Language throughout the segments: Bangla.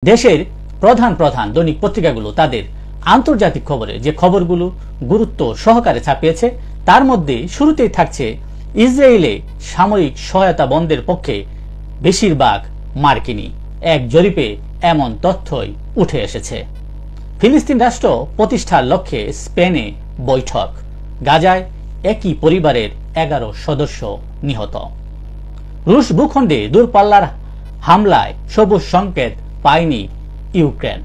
দেশের প্রধান প্রধান দৈনিক পত্রিকাগুলো তাদের আন্তর্জাতিক খবরে যে খবরগুলো গুরুত্ব সহকারে ছাপিয়েছে তার মধ্যে শুরুতেই থাকছে ইসরায়েলে সামরিক সহায়তা বন্ধের পক্ষে বেশিরভাগ মার্কিনী। এক জরিপে এমন তথ্যই উঠে এসেছে। ফিলিস্তিন রাষ্ট্র প্রতিষ্ঠার লক্ষ্যে স্পেনে বৈঠক, গাজায় একই পরিবারের 11 সদস্য নিহত। রুশ ভূখণ্ডে দূরপাল্লার হামলায় সবুজ সংকেত পায়নি ইউক্রেন।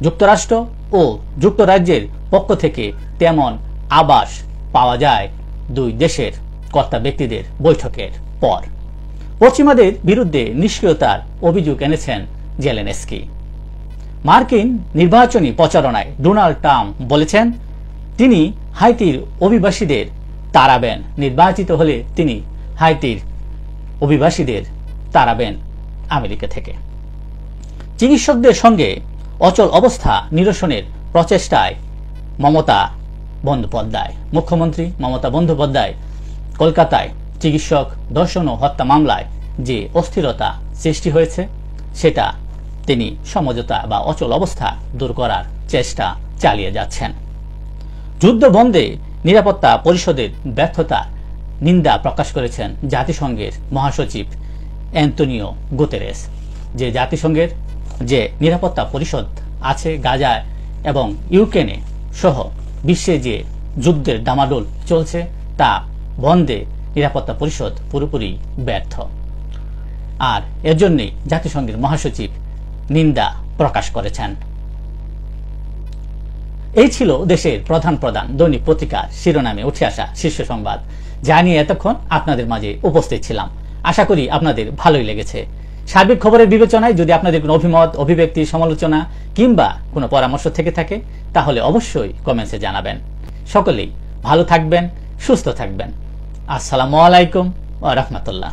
যুক্তরাষ্ট্র ও যুক্তরাজ্যের পক্ষ থেকে তেমন আভাস পাওয়া যায় দুই দেশের কর্তা ব্যক্তিদের বৈঠকের পর। পশ্চিমাদের বিরুদ্ধে নিষ্ক্রিয়তার অভিযোগ এনেছেন জেলেনস্কি। মার্কিন নির্বাচনী প্রচারণায় ডোনাল্ড ট্রাম্প বলেছেন তিনি হাইতির অভিবাসীদের তাড়াবেন। নির্বাচিত হলে তিনি হাইতির অভিবাসীদের তাড়াবেন আমেরিকা থেকে। চিকিৎসকদের সঙ্গে অচল অবস্থা নিরসনের প্রচেষ্টায় মমতা বন্দ্যোপাধ্যায়। মুখ্যমন্ত্রী মমতা বন্দ্যোপাধ্যায় কলকাতায় চিকিৎসক ধর্ষণ ও হত্যা মামলায় যে অস্থিরতা সৃষ্টি হয়েছে সেটা তিনি সমঝোতা বা অচল অবস্থা দূর করার চেষ্টা চালিয়ে যাচ্ছেন। যুদ্ধ বন্ধে নিরাপত্তা পরিষদের ব্যর্থতা নিন্দা প্রকাশ করেছেন জাতিসংঘের মহাসচিব অ্যান্তোনিও গুতেরেস। যে জাতিসংঘের যে নিরাপত্তা পরিষদ আছে গাজায় এবং ইউক্রেনে সহ বিশ্বে যে যুদ্ধের ডামাডোল চলছে তা বন্ধে নিরাপত্তা পরিষদ পুরোপুরি ব্যর্থ। আর এর জন্যই জাতিসংঘের মহাসচিব নিন্দা প্রকাশ করেছেন। এই ছিল দেশের প্রধান প্রধান দৈনিক পত্রিকার শিরোনামে উঠে আসা শীর্ষ সংবাদ, যা নিয়ে এতক্ষণ আপনাদের মাঝে উপস্থিত ছিলাম। আশা করি আপনাদের ভালোই লেগেছে। সার্বিক খবরের বিবেচনায় যদি আপনাদের কোনো অভিমত, অভিব্যক্তি, সমালোচনা কিংবা কোনো পরামর্শ থেকে থাকে তাহলে অবশ্যই কমেন্টসে জানাবেন। সকলেই ভালো থাকবেন, সুস্থ থাকবেন। আসসালামু আলাইকুম ওয়া রাহমাতুল্লাহ।